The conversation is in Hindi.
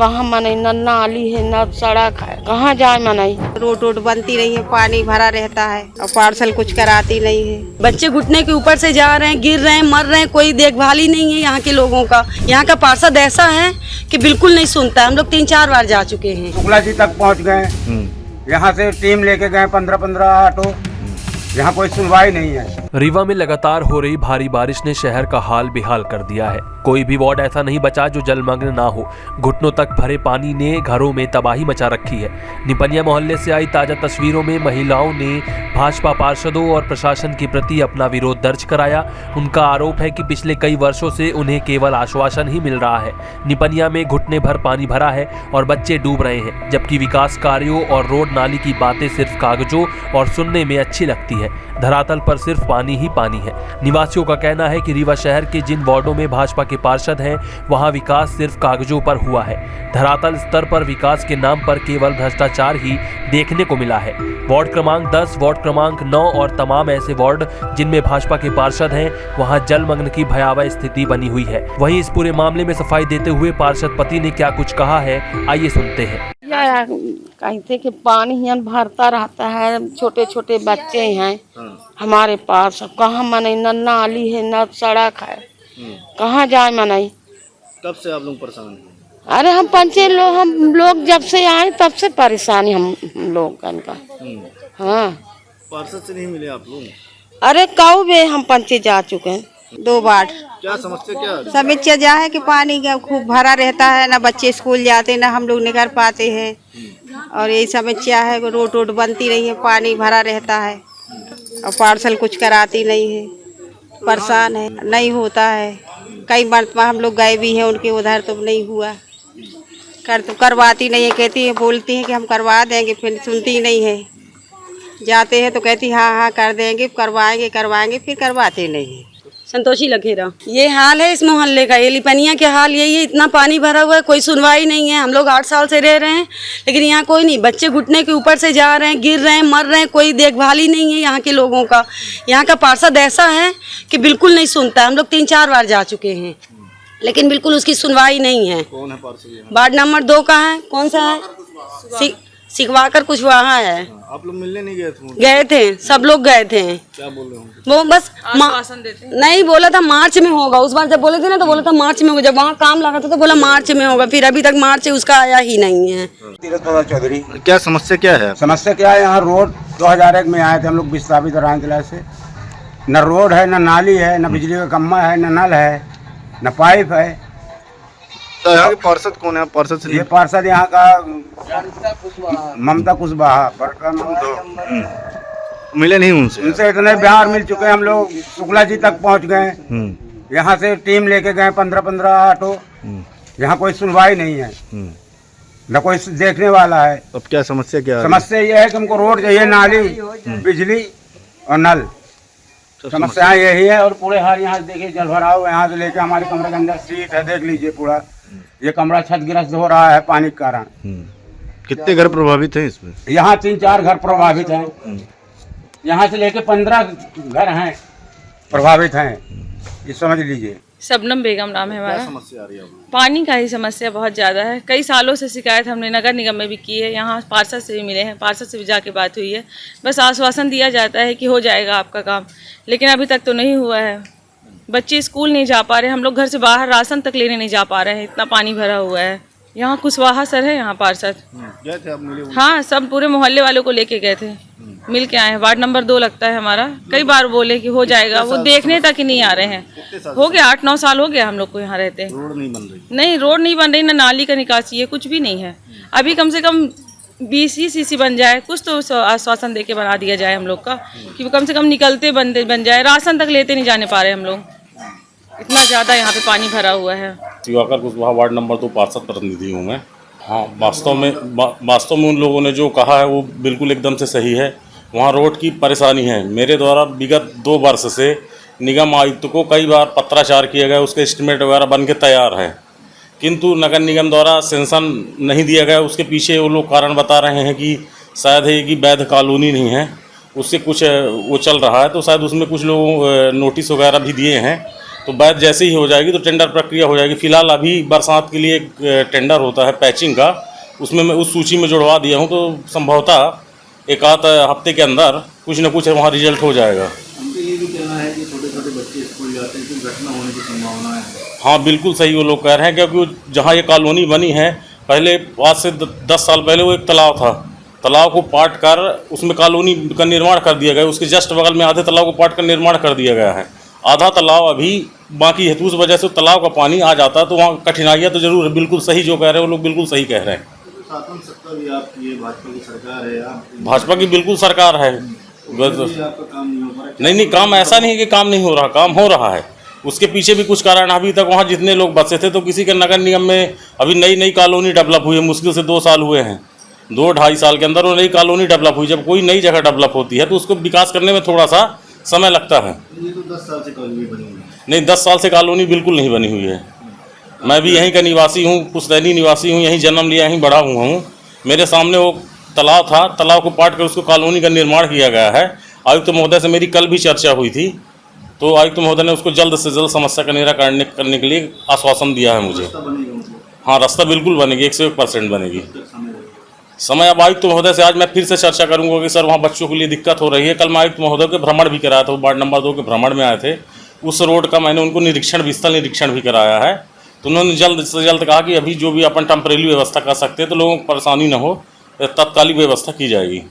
कहाँ मनाई, न नाली है न सड़क है, कहाँ जाए मनाई। रोड बनती नहीं है, पानी भरा रहता है और पार्सल कुछ कराती नहीं है। बच्चे घुटने के ऊपर से जा रहे हैं, गिर रहे हैं, मर रहे हैं, कोई देखभाल ही नहीं है यहाँ के लोगों का। यहाँ का पार्षद ऐसा है कि बिल्कुल नहीं सुनता। हम लोग 3-4 बार जा चुके हैं। शुक्ला जी तक पहुँच गए, यहाँ से टीम लेके गए 15-15 ऑटो, यहाँ कोई सुनवाई नहीं है। रीवा में लगातार हो रही भारी बारिश ने शहर का हाल बेहाल कर दिया है। कोई भी वार्ड ऐसा नहीं बचा जो जलमग्न ना हो। घुटनों तक भरे पानी ने घरों में तबाही मचा रखी है। निपनिया मोहल्ले से आई ताजा तस्वीरों में महिलाओं ने भाजपा पार्षदों और प्रशासन के प्रति अपना विरोध दर्ज कराया। उनका आरोप है कि पिछले कई वर्षों से उन्हें केवल आश्वासन ही मिल रहा है। निपनिया में घुटने भर पानी भरा है और बच्चे डूब रहे हैं, जबकि विकास कार्यों और रोड नाली की बातें सिर्फ कागजों और सुनने में अच्छी लगती है। धरातल पर सिर्फ पानी ही पानी है। निवासियों का कहना है कि रीवा शहर के जिन वार्डों में भाजपा के पार्षद हैं, वहां विकास सिर्फ कागजों पर हुआ है। धरातल स्तर पर विकास के नाम पर केवल भ्रष्टाचार ही देखने को मिला है। वार्ड क्रमांक 10, वार्ड क्रमांक 9 और तमाम ऐसे वार्ड जिनमें भाजपा के पार्षद हैं, वहां जलमग्न की भयावह स्थिति बनी हुई है। वहीं इस पूरे मामले में सफाई देते हुए पार्षद पति ने क्या कुछ कहा है, आइए सुनते हैं। कहते कि पानी यहाँ भरता रहता है, छोटे छोटे बच्चे हैं हमारे पास, अब कहाँ मनाई, न नाली है न सड़क है, कहाँ जाए मनाई। कब से आप लोग परेशान हैं? अरे हम हम लोग जब से आए तब से परेशानी हम लोग का। हाँ, पार्षद से नहीं मिले आप लोग? अरे कऊ बे हम पंचे जा चुके हैं 2 बार। क्या समस्या क्या है? समस्या जा है कि पानी का खूब भरा रहता है, ना बच्चे स्कूल जाते ना हम लोग निकल पाते हैं। और यही समस्या है कि रोड बनती नहीं है, पानी भरा रहता है और पार्सल कुछ कराती नहीं है। परेशान है, नहीं होता है। कई मरतबा हम लोग गए भी हैं उनके उधर, तो नहीं हुआ। करवाती नहीं है, कहती है, बोलती है कि हम करवा देंगे, फिर सुनती नहीं है। जाते हैं तो कहती हाँ हाँ कर देंगे, करवाएंगे, फिर करवाते नहीं है। संतोषी लखेरा, ये हाल है इस मोहल्ले का। ये लिपनिया के हाल यही है, इतना पानी भरा हुआ है, कोई सुनवाई नहीं है। हम लोग 8 साल से रह रहे हैं, लेकिन यहाँ कोई नहीं। बच्चे घुटने के ऊपर से जा रहे हैं, गिर रहे हैं, मर रहे हैं, कोई देखभाल ही नहीं है यहाँ के लोगों का। यहाँ का पार्षद ऐसा है कि बिल्कुल नहीं सुनता। हम लोग 3-4 बार जा चुके हैं, लेकिन बिल्कुल उसकी सुनवाई नहीं है। कौन है पार्षद? वार्ड नंबर 2 का है। कौन सा है? सिखवाकर कुछ वहाँ है। आप लोग मिलने नहीं गए थे? गए थे, सब लोग गए थे। क्या बोल रहे होंगे? वो बस आश्वासन देते नहीं, बोला था मार्च में होगा। उस बार जब बोले थे ना तो बोला था मार्च में होगा। जब वहाँ काम लगा था तो बोला मार्च में होगा, फिर अभी तक मार्च उसका आया ही नहीं है। चौधरी, क्या समस्या क्या है? समस्या क्या है? यहाँ रोड 2001 में आए थे हम लोग विस्थापित रांचला से। न रोड है, न नाली है, न बिजली का खम्भा है, न नल है, न पाइप है। तो यहाँ के पार्षद कौन है? पार्षद से ये पार्षद यहाँ का ममता कुशवाहा, मिले नहीं उनसे? उनसे इतने बिहार मिल चुके हैं हम लोग। शुक्ला जी तक पहुँच गए, यहाँ से टीम लेके गए 15-15 ऑटो, यहाँ कोई सुनवाई नहीं है, न कोई देखने वाला है। अब क्या समस्या क्या है? समस्या ये है कि हमको रोड चाहिए, नाली, बिजली और नल। समस्या यही है। और पूरे हाल यहाँ देखिए जल भराव, यहाँ से लेके हमारे कमरे के अंदर सीट है, देख लीजिए पूरा। ये कमरा क्षतिग्रस्त हो रहा है पानी के कारण। कितने घर प्रभावित हैं इसमें? यहाँ 3-4 घर प्रभावित हैं। यहाँ से लेके 15 घर हैं प्रभावित हैं, ये समझ लीजिए। शबनम बेगम नाम है हमारा। समस्या आ रही है? पानी का ही समस्या बहुत ज़्यादा है। कई सालों से शिकायत हमने नगर निगम में भी की है, यहाँ पार्षद से भी मिले हैं, पार्षद से भी जाके बात हुई है। बस आश्वासन दिया जाता है कि हो जाएगा आपका काम, लेकिन अभी तक तो नहीं हुआ है। बच्चे स्कूल नहीं जा पा रहे, हम लोग घर से बाहर राशन तक लेने नहीं जा पा रहे हैं, इतना पानी भरा हुआ है। यहाँ कुशवाहा सर है यहाँ पार्षद। गए थे आप? मिले? हाँ, सब पूरे मोहल्ले वालों को लेके गए थे, मिल के आए हैं। वार्ड नंबर 2 लगता है हमारा। कई बार बोले कि हो जाएगा, वो देखने तक ही नहीं आ रहे हैं। हो गया 8-9 साल हो गया हम लोग को यहाँ रहते। रोड नहीं बन रही? नहीं, रोड नहीं बन रही, ना नाली का निकासी है, कुछ भी नहीं है। अभी कम से कम 20 सीसी बन जाए, कुछ तो आश्वासन देके बना दिया जाए हम लोग का, कि कम से कम निकलते बन जाए। राशन तक लेते नहीं जाने पा रहे हम लोग, इतना ज़्यादा यहाँ पे पानी भरा हुआ है। दिवाकर कुशवाहा, वार्ड नंबर 2 पार्षद प्रतिनिधि हूँ मैं। हाँ, वास्तव में उन लोगों ने जो कहा है वो बिल्कुल एकदम से सही है। वहाँ रोड की परेशानी है। मेरे द्वारा विगत 2 वर्ष से निगम आयुक्त को कई बार पत्राचार किया गया, उसके एस्टीमेट वगैरह बन के तैयार है, किंतु नगर निगम द्वारा सेंसन नहीं दिया गया। उसके पीछे वो लोग कारण बता रहे हैं कि शायद है कि वैध कॉलोनी नहीं है, उससे कुछ वो चल रहा है, तो शायद उसमें कुछ लोग नोटिस वगैरह भी दिए हैं। तो बात जैसे ही हो जाएगी तो टेंडर प्रक्रिया हो जाएगी। फिलहाल अभी बरसात के लिए एक टेंडर होता है पैचिंग का, उसमें मैं उस सूची में जुड़वा दिया हूँ, तो संभवतः एक आध हफ्ते के अंदर कुछ न कुछ वहाँ रिजल्ट हो जाएगा। उनका ये भी कहना है कि छोटे छोटे बच्चे स्कूल जाते हैं, कुछ घटना होने की संभावना है। हाँ बिल्कुल सही वो लोग कह रहे हैं, क्योंकि जहाँ ये कॉलोनी बनी है पहले आज से 10 साल पहले वो एक तालाब था, तालाब को पाट कर उसमें कॉलोनी का निर्माण कर दिया गया। उसके जस्ट बगल में आधे तालाब को पाट कर निर्माण कर दिया गया है, आधा तालाब अभी बाकी है। तो उस वजह से तालाब का पानी आ जाता है, तो वहाँ कठिनाइयाँ तो जरूर है। बिल्कुल सही जो कह रहे हैं वो लोग बिल्कुल सही कह रहे हैं। शासन सत्ता भी आपकी है, भाजपा की सरकार है, आप भाजपा की बिल्कुल सरकार है। आपका काम नहीं हो पा रहा। नहीं, काम ऐसा नहीं है कि काम नहीं हो रहा, काम हो रहा है। उसके पीछे भी कुछ कारण, अभी तक वहाँ जितने लोग बसे थे तो किसी के नगर निगम में अभी नई कॉलोनी डेवलप हुई है, मुश्किल से 2 साल हुए हैं, 2-2.5 साल के अंदर वो नई कॉलोनी डेवलप हुई। जब कोई नई जगह डेवलप होती है तो उसको विकास करने में थोड़ा सा समय लगता है। ये तो 10 साल से कॉलोनी बनी हुई है। नहीं, 10 साल से कॉलोनी बिल्कुल नहीं बनी हुई है। मैं भी यहीं का निवासी हूँ, पुश्तैनी निवासी हूँ, यहीं जन्म लिया, यहीं बड़ा हुआ हूँ। मेरे सामने वो तालाब था, तालाब को पाट कर उसको कॉलोनी का निर्माण किया गया है। आयुक्त महोदय से मेरी कल भी चर्चा हुई थी, तो आयुक्त महोदय ने उसको जल्द से जल्द समस्या का निराकरण करने के लिए आश्वासन दिया है मुझे। हाँ, रास्ता बिल्कुल बनेगी, 101% बनेगी। समय अब आयुक्त महोदय से आज मैं फिर से चर्चा करूंगा कि सर वहाँ बच्चों के लिए दिक्कत हो रही है। कल मैं आयुक्त महोदय के भ्रमण भी कराया था, वार्ड नंबर 2 के भ्रमण में आए थे। उस रोड का मैंने उनको स्थल निरीक्षण भी कराया है। तो उन्होंने जल्द से जल्द कहा कि अभी जो भी अपन टेम्परेरी व्यवस्था कर सकते हैं तो लोगों को परेशानी न हो, तत्कालिक व्यवस्था की जाएगी।